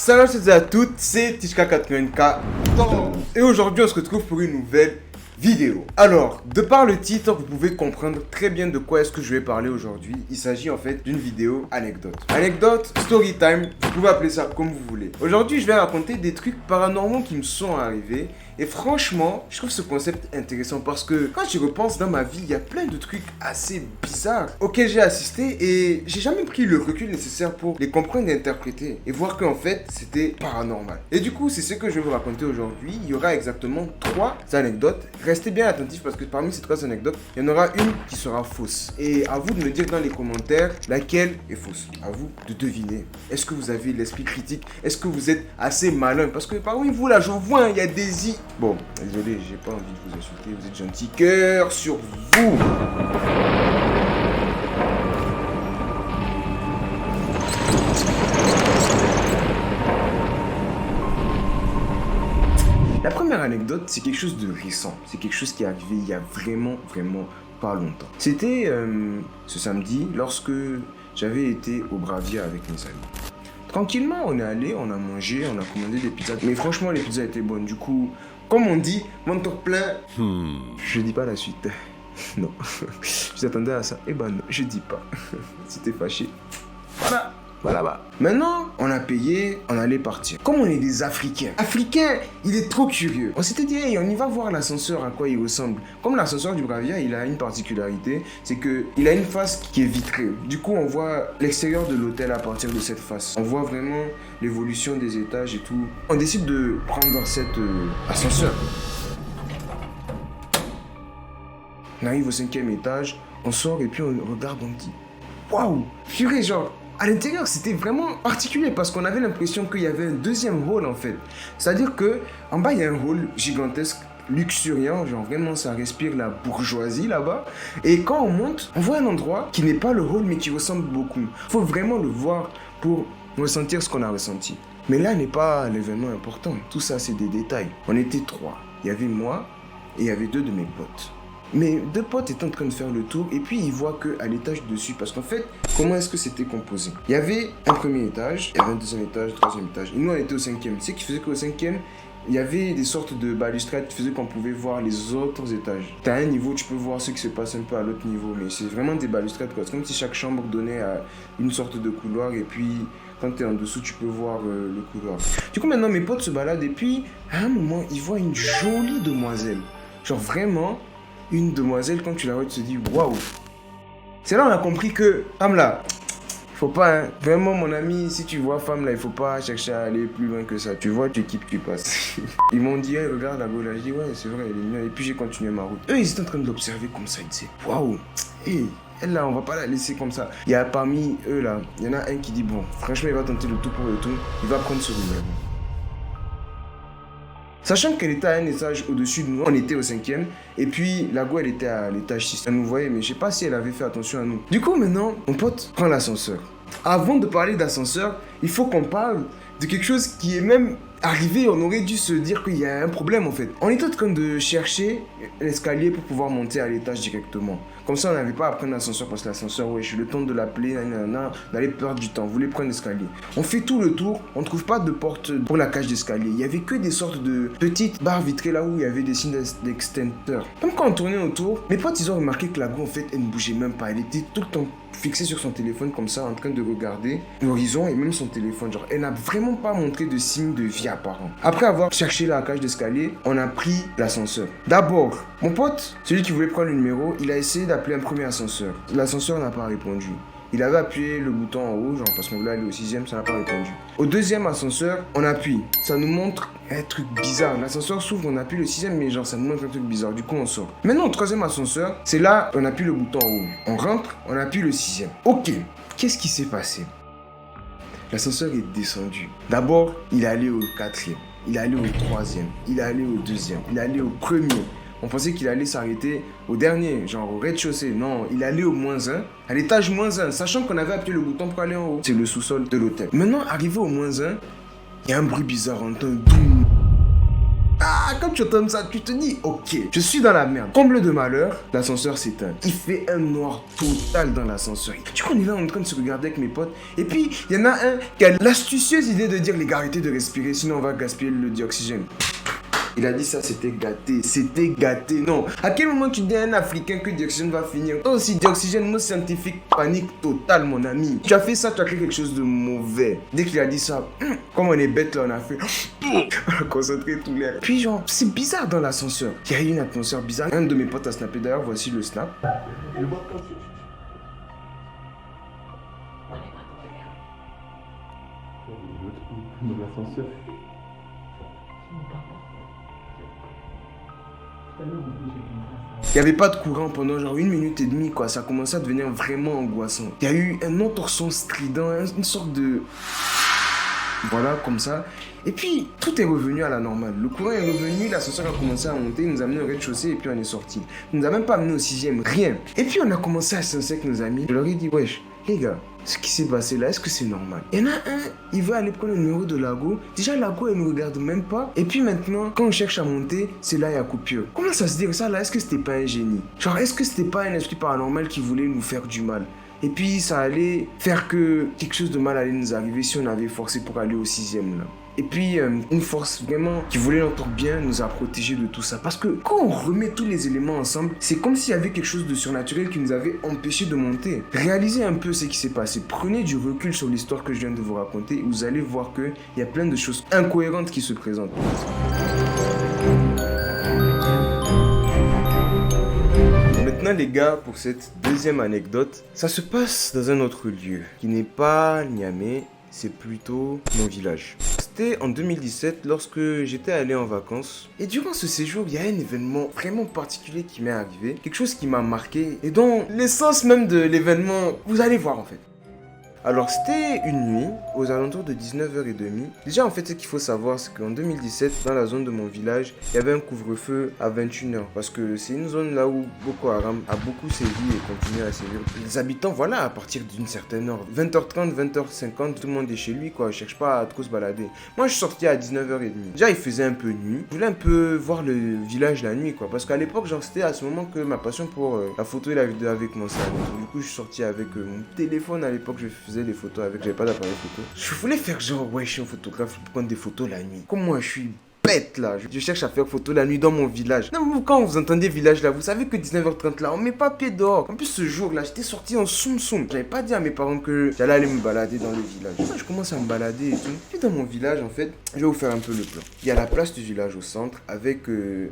Salut à tous et à toutes, c'est Tichka80K et aujourd'hui on se retrouve pour une nouvelle vidéo. Alors, de par le titre, vous pouvez comprendre très bien de quoi est-ce que je vais parler aujourd'hui. Il s'agit en fait d'une vidéo anecdote. Anecdote, story time, vous pouvez appeler ça comme vous voulez. Aujourd'hui, je vais raconter des trucs paranormaux qui me sont arrivés. Et franchement, je trouve ce concept intéressant parce que quand j'y repense dans ma vie, il y a plein de trucs assez bizarres auxquels j'ai assisté et j'ai jamais pris le recul nécessaire pour les comprendre et interpréter et voir qu'en fait, c'était paranormal. Et du coup, c'est ce que je vais vous raconter aujourd'hui. Il y aura exactement 3 anecdotes. Restez bien attentifs parce que parmi ces 3 anecdotes, il y en aura une qui sera fausse. Et à vous de me dire dans les commentaires laquelle est fausse. À vous de deviner. Est-ce que vous avez l'esprit critique? Est-ce que vous êtes assez malin? Parce que parmi vous là, je vois, il y a des i. Bon, désolé, j'ai pas envie de vous insulter, vous êtes gentil. Cœur sur vous. La première anecdote, c'est quelque chose de récent. C'est quelque chose qui est arrivé il y a vraiment pas longtemps. C'était ce samedi, lorsque j'avais été au Bravia avec mes amis. Tranquillement, on est allé, on a mangé, on a commandé des pizzas. Mais franchement, les pizzas étaient bonnes. Du coup, comme on dit, mon tour plein. Je dis pas la suite. Non. Je t'attendais à ça. Eh ben non, je dis pas. Si t'es fâché. Voilà. Maintenant, on a payé, on allait partir. Comme on est des Africains, il est trop curieux. On s'était dit, hey, on y va voir l'ascenseur, à quoi il ressemble. Comme l'ascenseur du Bravia, il a une particularité, c'est qu'il a une face qui est vitrée. Du coup, on voit l'extérieur de l'hôtel à partir de cette face. On voit vraiment l'évolution des étages et tout. On décide de prendre cet ascenseur. On arrive au 5e étage, on sort et puis on regarde, on dit, waouh, purée, genre. À l'intérieur, c'était vraiment particulier parce qu'on avait l'impression qu'il y avait un deuxième hall en fait. C'est-à-dire que en bas, il y a un hall gigantesque, luxuriant, genre vraiment ça respire la bourgeoisie là-bas. Et quand on monte, on voit un endroit qui n'est pas le hall mais qui ressemble beaucoup. Il faut vraiment le voir pour ressentir ce qu'on a ressenti. Mais là n'est pas l'événement important. Tout ça, c'est des détails. On était 3. Il y avait moi et il y avait 2 de mes potes. Mes 2 potes étaient en train de faire le tour et puis ils voient qu'à l'étage dessus, parce qu'en fait, comment est-ce que c'était composé? Il y avait un premier étage, il y avait un deuxième étage, un troisième étage, et nous on était au 5e. Tu sais qui faisait qu'au 5e, il y avait des sortes de balustrades qui faisaient qu'on pouvait voir les autres étages. T'as un niveau, tu peux voir ce qui se passe un peu à l'autre niveau, mais c'est vraiment des balustrades quoi. C'est comme si chaque chambre donnait à une sorte de couloir et puis quand t'es en dessous, tu peux voir le couloir. Du coup maintenant mes potes se baladent et puis à un moment, ils voient une jolie demoiselle. Genre vraiment... Une demoiselle, quand tu la vois, tu te dis waouh. C'est là on a compris que, femme là, faut pas, hein. Vraiment mon ami, si tu vois femme là, il faut pas chercher à aller plus loin que ça. Tu vois, tu kiffes, tu passes. Ils m'ont dit, hey, regarde la go là. Je dis, ouais, c'est vrai, elle est mignonne. Et puis j'ai continué ma route. Eux, ils étaient en train de l'observer comme ça. Ils disaient, waouh, hey, elle là, on va pas la laisser comme ça. Il y a parmi eux là, il y en a un qui dit, bon, franchement, il va tenter le tout pour le tout. Il va prendre ce numéro. Sachant qu'elle était à un étage au-dessus de nous, on était au 5e, et puis la go elle était à l'étage 6. Elle nous voyait, mais je sais pas si elle avait fait attention à nous. Du coup, maintenant, mon pote prend l'ascenseur. Avant de parler d'ascenseur, il faut qu'on parle de quelque chose qui est même arrivé. On aurait dû se dire qu'il y a un problème en fait. On était en train de chercher l'escalier pour pouvoir monter à l'étage directement. Comme ça, on n'avait pas à prendre l'ascenseur parce que l'ascenseur, ouais, j'ai le temps de l'appeler, on allait perdre du temps. On voulait prendre l'escalier. On fait tout le tour, on ne trouve pas de porte pour la cage d'escalier. Il y avait que des sortes de petites barres vitrées là où il y avait des signes d'extincteur. Comme quand on tournait autour, mes potes ils ont remarqué que la go en fait elle ne bougeait même pas. Elle était tout le temps fixée sur son téléphone comme ça, en train de regarder l'horizon et même son téléphone. Genre, elle n'a vraiment pas montré de signe de vie apparent. Après avoir cherché la cage d'escalier, on a pris l'ascenseur. D'abord, mon pote, celui qui voulait prendre le numéro, il a essayé d'appeler un premier ascenseur. L'ascenseur n'a pas répondu. Il avait appuyé le bouton en haut, genre parce qu'on voulait aller au 6e, ça n'a pas répondu. Au 2e ascenseur, on appuie. Ça nous montre un truc bizarre. L'ascenseur s'ouvre, on appuie le 6e, mais genre ça nous montre un truc bizarre. Du coup, on sort. Maintenant, au 3e ascenseur, c'est là, on appuie le bouton en haut. On rentre, on appuie le 6e. Ok, qu'est-ce qui s'est passé? L'ascenseur est descendu. D'abord, il est allé au 4e. Il est allé au 3e. Il est allé au 2e. Il est allé au 1er. On pensait qu'il allait s'arrêter au dernier, genre au rez-de-chaussée. Non, il allait au -1, à l'étage -1, sachant qu'on avait appuyé le bouton pour aller en haut. C'est le sous-sol de l'hôtel. Maintenant, arrivé au -1, il y a un bruit bizarre, on entend un doum. Ah! Quand tu entends ça, tu te dis, ok, je suis dans la merde. Comble de malheur, l'ascenseur s'éteint. Il fait un noir total dans l'ascenseur. Du coup, on est là en train de se regarder avec mes potes. Et puis, il y en a un qui a l'astucieuse idée de dire, les gars, arrêtez de respirer, sinon on va gaspiller le dioxygène. Il a dit ça, c'était gâté, non. À quel moment tu dis à un Africain que dioxygène va finir? Toi aussi, dioxygène, nos scientifiques, panique totale, mon ami. Tu as fait ça, tu as créé quelque chose de mauvais. Dès qu'il a dit ça, comme on est bête là, on a fait, on a concentré tout l'air. Puis genre, c'est bizarre dans l'ascenseur. Il y a eu une atmosphère bizarre. Un de mes potes a snappé, d'ailleurs, voici le snap. L'ascenseur. Il n'y avait pas de courant pendant genre 1 minute et demie, quoi. Ça commençait à devenir vraiment angoissant. Il y a eu un autre son strident, une sorte de... Voilà, comme ça. Et puis, tout est revenu à la normale. Le courant est revenu, l'ascenseur a commencé à monter, il nous a amené au rez-de-chaussée et puis on est sorti. Il nous a même pas amené au 6e, rien. Et puis, on a commencé à s'insérer avec nos amis. Je leur ai dit, wesh, les gars, ce qui s'est passé là, est-ce que c'est normal? Il y en a un, il veut aller prendre le numéro de Lago. Déjà, Lago, elle ne regarde même pas. Et puis maintenant, quand on cherche à monter, c'est là, il y a coupure. Comment ça se dit ça là? Est-ce que c'était pas un génie? Genre, est-ce que c'était pas un esprit paranormal qui voulait nous faire du mal? Et puis, ça allait faire que quelque chose de mal allait nous arriver si on avait forcé pour aller au 6e là. Et puis, une force vraiment qui voulait notre bien nous a protégés de tout ça. Parce que quand on remet tous les éléments ensemble, c'est comme s'il y avait quelque chose de surnaturel qui nous avait empêché de monter. Réalisez un peu ce qui s'est passé. Prenez du recul sur l'histoire que je viens de vous raconter et vous allez voir qu'il y a plein de choses incohérentes qui se présentent. Maintenant les gars, pour cette deuxième anecdote, ça se passe dans un autre lieu qui n'est pas Niamey, c'est plutôt mon village. C'était en 2017 lorsque j'étais allé en vacances. Et durant ce séjour, il y a un événement vraiment particulier qui m'est arrivé. Quelque chose qui m'a marqué et dont l'essence même de l'événement, vous allez voir en fait. Alors c'était une nuit, aux alentours de 19h30. Déjà en fait ce qu'il faut savoir c'est qu'en 2017, dans la zone de mon village, il y avait un couvre-feu à 21h. Parce que c'est une zone là où Boko Haram a beaucoup sévi et continue à sévir. Les habitants, voilà, à partir d'une certaine heure, 20h30, 20h50, tout le monde est chez lui quoi, je cherche pas à trop se balader. Moi je suis sorti à 19h30. Déjà il faisait un peu nuit. Je voulais un peu voir le village la nuit quoi. Parce qu'à l'époque, genre c'était à ce moment que ma passion pour la photo et la vidéo avait commencé à naître. Du coup je suis sorti avec mon téléphone à l'époque, je faisais des photos avec, j'avais pas d'appareil photo. Je voulais faire genre, ouais, je suis un photographe, je peux prendre des photos la nuit. Comme moi, je suis bête là, je cherche à faire photo la nuit dans mon village. Non, quand vous entendez village là, vous savez que 19h30 là, on met pas pied dehors. En plus, ce jour là, j'étais sorti en soum. J'avais pas dit à mes parents que j'allais aller me balader dans le village. Moi, je commence à me balader et tout. Puis dans mon village, en fait, je vais vous faire un peu le plan. Il y a la place du village au centre avec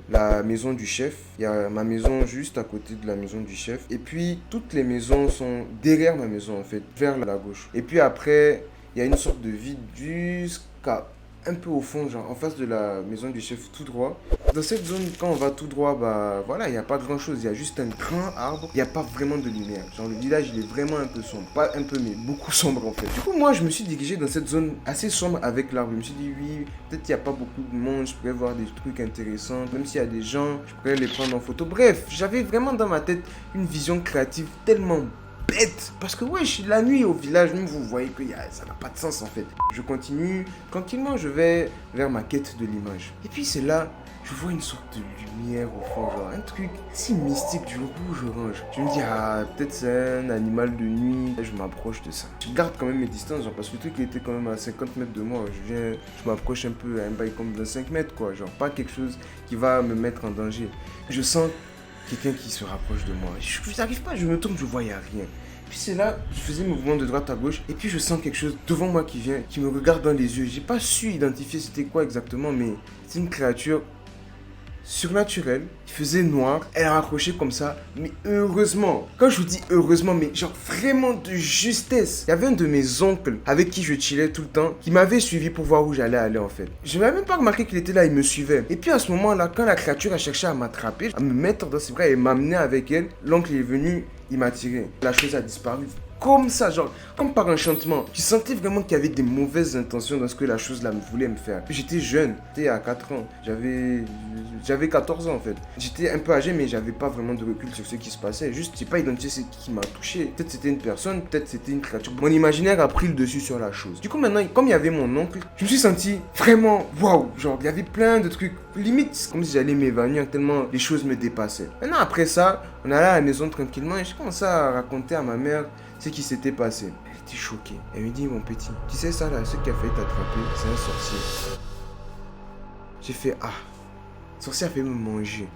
la maison du chef. Il y a ma maison juste à côté de la maison du chef. Et puis, toutes les maisons sont derrière ma maison en fait, vers la gauche. Et puis après, il y a une sorte de vide jusqu'à un peu au fond, genre en face de la maison du chef tout droit. Dans cette zone, quand on va tout droit, bah voilà, il n'y a pas grand chose. Il y a juste un grand arbre. Il n'y a pas vraiment de lumière. Genre le village, il est vraiment un peu sombre. Pas un peu, mais beaucoup sombre en fait. Du coup, moi, je me suis dirigé dans cette zone assez sombre avec l'arbre. Je me suis dit, oui, peut-être qu'il n'y a pas beaucoup de monde. Je pourrais voir des trucs intéressants. Même s'il y a des gens, je pourrais les prendre en photo. Bref, j'avais vraiment dans ma tête une vision créative tellement bête. Parce que ouais, la nuit au village, même vous voyez que ça n'a pas de sens en fait. Je continue, tranquillement je vais vers ma quête de l'image. Et puis c'est là, je vois une sorte de lumière au fond, genre un truc si mystique du rouge orange. Je me dis, ah peut-être c'est un animal de nuit. Et je m'approche de ça. Je garde quand même mes distances, genre parce que le truc était quand même à 50 mètres de moi. Je m'approche un peu à un bail comme 25 mètres quoi. Genre pas quelque chose qui va me mettre en danger. Je sens quelqu'un qui se rapproche de moi. Je n'arrive pas, je me tourne, je vois, il n'y a rien. Puis c'est là, je faisais mouvement de droite à gauche, et puis je sens quelque chose devant moi qui vient, qui me regarde dans les yeux. J'ai pas su identifier c'était quoi exactement, mais c'est une créature surnaturelle, qui faisait noir, elle a raccroché comme ça, mais heureusement, quand je vous dis heureusement, mais genre vraiment de justesse, il y avait un de mes oncles avec qui je chillais tout le temps, qui m'avait suivi pour voir où j'allais aller en fait. Je n'avais même pas remarqué qu'il était là, il me suivait. Et puis à ce moment-là, quand la créature a cherché à m'attraper, à me mettre dans ses bras et m'amener avec elle, l'oncle est venu, il m'a tiré. La chose a disparu. Comme ça, genre, comme par enchantement. Je sentais vraiment qu'il y avait des mauvaises intentions dans ce que la chose là voulait me faire. J'étais jeune, j'étais à 4 ans. J'avais 14 ans en fait. J'étais un peu âgé, mais j'avais pas vraiment de recul sur ce qui se passait. Juste, j'ai pas identifié ce qui m'a touché. Peut-être c'était une personne, peut-être c'était une créature. Mon imaginaire a pris le dessus sur la chose. Du coup, maintenant, comme il y avait mon oncle, je me suis senti vraiment waouh. Genre, il y avait plein de trucs limite, c'est comme si j'allais m'évanouir tellement les choses me dépassaient. Maintenant, après ça, on allait à la maison tranquillement et je commençais à raconter à ma mère ce qui s'était passé. Elle était choquée. Elle me dit, mon petit, tu sais ça là, ce qui a failli t'attraper, c'est un sorcier. J'ai fait, ah, le sorcier a fait me manger.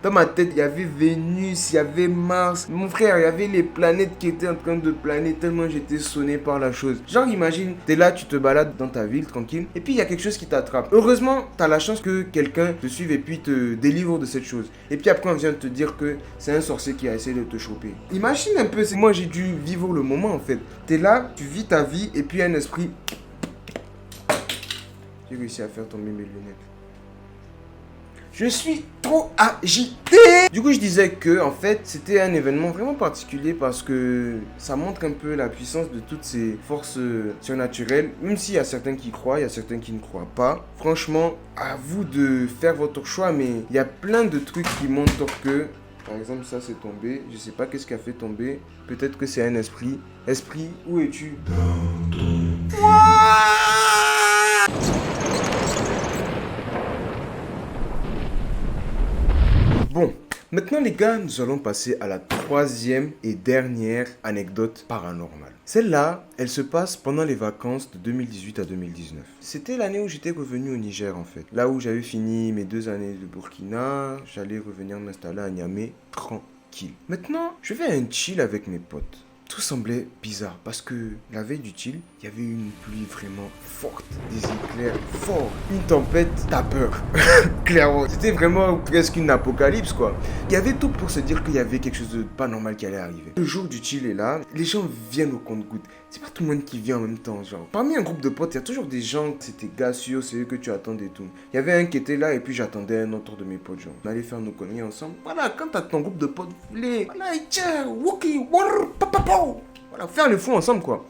Dans ma tête, il y avait Vénus, il y avait Mars. Mon frère, il y avait les planètes qui étaient en train de planer tellement j'étais sonné par la chose. Genre, imagine, t'es là, tu te balades dans ta ville tranquille, et puis il y a quelque chose qui t'attrape. Heureusement, t'as la chance que quelqu'un te suive et puis te délivre de cette chose. Et puis après, on vient te dire que c'est un sorcier qui a essayé de te choper. Imagine un peu, moi j'ai dû vivre le moment en fait. T'es là, tu vis ta vie, et puis un esprit. J'ai réussi à faire tomber mes lunettes. Je suis trop agité. Du coup, je disais que, en fait, c'était un événement vraiment particulier parce que ça montre un peu la puissance de toutes ces forces surnaturelles. Même s'il y a certains qui croient, il y a certains qui ne croient pas. Franchement, à vous de faire votre choix, mais il y a plein de trucs qui montrent que, par exemple, ça c'est tombé. Je sais pas qu'est-ce qui a fait tomber. Peut-être que c'est un esprit. Esprit, où es-tu? Bon, maintenant les gars, nous allons passer à la troisième et dernière anecdote paranormale. Celle-là, elle se passe pendant les vacances de 2018 à 2019. C'était l'année où j'étais revenu au Niger en fait. Là où j'avais fini mes 2 années de Burkina, j'allais revenir m'installer à Niamey tranquille. Maintenant, je fais un chill avec mes potes. Tout semblait bizarre parce que la veille du chill, il y avait une pluie vraiment forte, des éclairs forts, une tempête, t'as peur. Clairement, c'était vraiment presque une apocalypse quoi. Il y avait tout pour se dire qu'il y avait quelque chose de pas normal qui allait arriver. Le jour du chill est là, les gens viennent au compte-gouttes. C'est pas tout le monde qui vient en même temps, genre. Parmi un groupe de potes, il y a toujours des gens, c'était gars sûrs, c'est eux que tu attendais et tout. Il y avait un qui était là et puis j'attendais un autre de mes potes, genre. On allait faire nos conneries ensemble. Voilà, quand t'as ton groupe de potes, vous voulez, voilà, tiens, wookie, warr, papapo. Voilà, faire le fou ensemble quoi.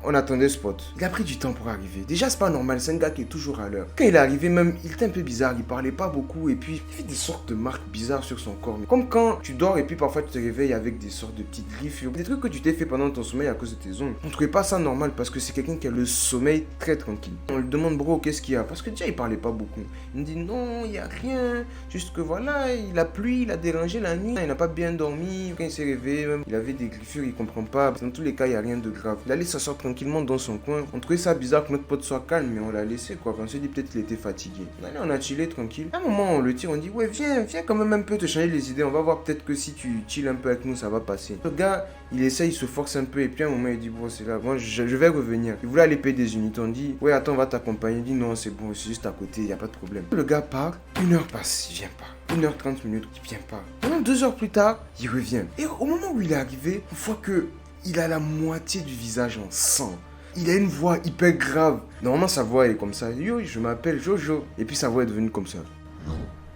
On attendait ce pote. Il a pris du temps pour arriver. Déjà, c'est pas normal, c'est un gars qui est toujours à l'heure. Quand il est arrivé, même, il était un peu bizarre, il parlait pas beaucoup et puis il fait des sortes de marques bizarres sur son corps. Comme quand tu dors et puis parfois tu te réveilles avec des sortes de petites griffures. Des trucs que tu t'es fait pendant ton sommeil à cause de tes ongles. On trouvait pas ça normal parce que c'est quelqu'un qui a le sommeil très tranquille. On lui demande, bro, qu'est-ce qu'il y a? Parce que déjà, il parlait pas beaucoup. Il me dit, non, il y a rien. Juste que voilà, il a plu, il a dérangé la nuit. Il n'a pas bien dormi. Quand il s'est réveillé, même, il avait des griffures, il comprend pas. Dans tous les cas, il y a rien de grave. Il allait s'asseoir tranquillement dans son coin. On trouvait ça bizarre que notre pote soit calme, mais on l'a laissé quoi. On s'est dit peut-être qu'il était fatigué. Allez, on a chillé tranquille. À un moment, on le tire, on dit ouais, viens quand même un peu te changer les idées. On va voir peut-être que si tu chill un peu avec nous, ça va passer. Le gars, il essaye, il se force un peu et puis à un moment, il dit bon, c'est là, moi je vais revenir. Il voulait aller payer des unités. On dit ouais, attends, on va t'accompagner. Il dit non, c'est bon, c'est juste à côté, il n'y a pas de problème. Le gars part, 1 heure passe, il vient pas. 1h30, il vient pas. Maintenant, 2 heures plus tard, il revient. Et au moment où il est arrivé, on voit que il a la moitié du visage en sang. Il a une voix hyper grave. Normalement, sa voix est comme ça. Yo, je m'appelle Jojo. Et puis sa voix est devenue comme ça. Yo,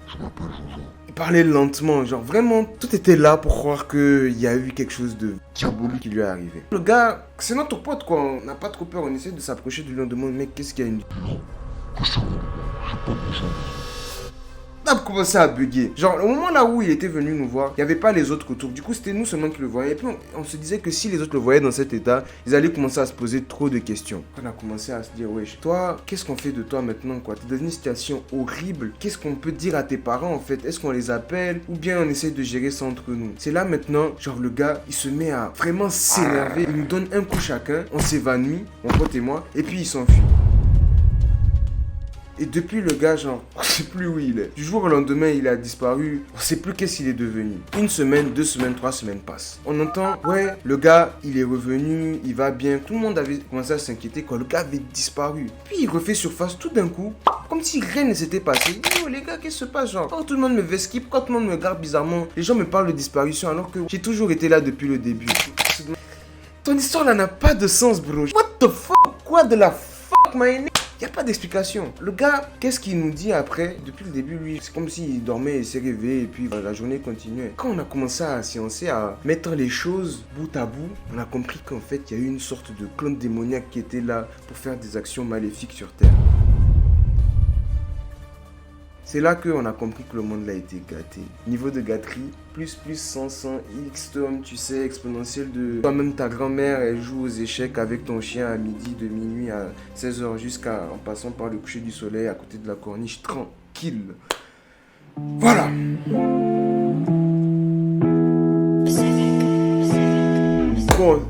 je m'appelle Jojo. Il parlait lentement. Genre vraiment, tout était là pour croire qu'il y a eu quelque chose de diabolique qui lui est arrivé. Le gars, c'est notre pote quoi. On n'a pas trop peur. On essaie de s'approcher de lui. On demande, mec, qu'est-ce qu'il y a une... Non, que ça va, j'ai pas besoin de ça. On a commencé à bugger. Genre, au moment là où il était venu nous voir, il n'y avait pas les autres autour. Du coup, c'était nous seulement qui le voyaient. Et puis, on se disait que si les autres le voyaient dans cet état, ils allaient commencer à se poser trop de questions. On a commencé à se dire, wesh, toi, qu'est-ce qu'on fait de toi maintenant, quoi? T'es dans une situation horrible. Qu'est-ce qu'on peut dire à tes parents, en fait? Est-ce qu'on les appelle? Ou bien on essaie de gérer ça entre nous? C'est là maintenant, genre, le gars, il se met à vraiment s'énerver. Il nous donne un coup chacun. On s'évanouit, mon pote et moi. Et puis, il s'enfuit. Et depuis le gars, genre, on sait plus où il est. Du jour au lendemain, il a disparu. On sait plus qu'est-ce qu'il est devenu. 1 semaine, 2 semaines, 3 semaines passent. On entend, ouais, le gars, il est revenu, il va bien. Tout le monde avait commencé à s'inquiéter quand le gars avait disparu. Puis il refait surface tout d'un coup, comme si rien ne s'était passé. Yo les gars, qu'est-ce qui se passe, genre? Quand tout le monde me fait skip, quand tout le monde me regarde bizarrement, les gens me parlent de disparition alors que j'ai toujours été là depuis le début. Ton histoire là n'a pas de sens, bro. What the fuck? Quoi de la fuck, my name? Il n'y a pas d'explication. Le gars, qu'est-ce qu'il nous dit après? Depuis le début, lui, c'est comme s'il dormait, il s'est réveillé et puis la journée continuait. Quand on a commencé à sciencer, à mettre les choses bout à bout, on a compris qu'en fait, il y a eu une sorte de clone démoniaque qui était là pour faire des actions maléfiques sur Terre. C'est là qu'on a compris que le monde a été gâté. Niveau de gâterie, plus 100, X-Tom, tu sais, exponentiel de... Toi-même, ta grand-mère, elle joue aux échecs avec ton chien à midi, de minuit à 16h, en passant par le coucher du soleil à côté de la corniche, tranquille. Voilà. Bon,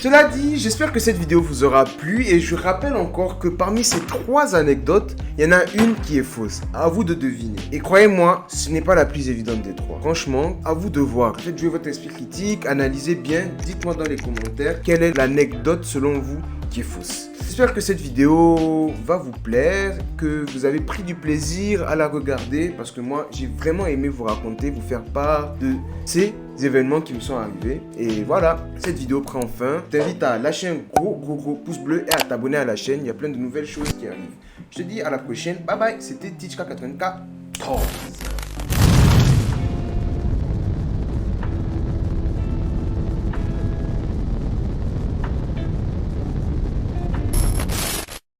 cela dit, j'espère que cette vidéo vous aura plu et je rappelle encore que parmi ces 3 anecdotes, il y en a une qui est fausse. À vous de deviner. Et croyez-moi, ce n'est pas la plus évidente des 3. Franchement, à vous de voir. Faites jouer votre esprit critique, analysez bien, dites-moi dans les commentaires quelle est l'anecdote selon vous qui est fausse. J'espère que cette vidéo va vous plaire, que vous avez pris du plaisir à la regarder parce que moi, j'ai vraiment aimé vous raconter, vous faire part de ces événements qui me sont arrivés. Et voilà, cette vidéo prend fin. Je t'invite à lâcher un gros pouce bleu et à t'abonner à la chaîne. Il y a plein de nouvelles choses qui arrivent. Je te dis à la prochaine. Bye bye, c'était Teachka 84.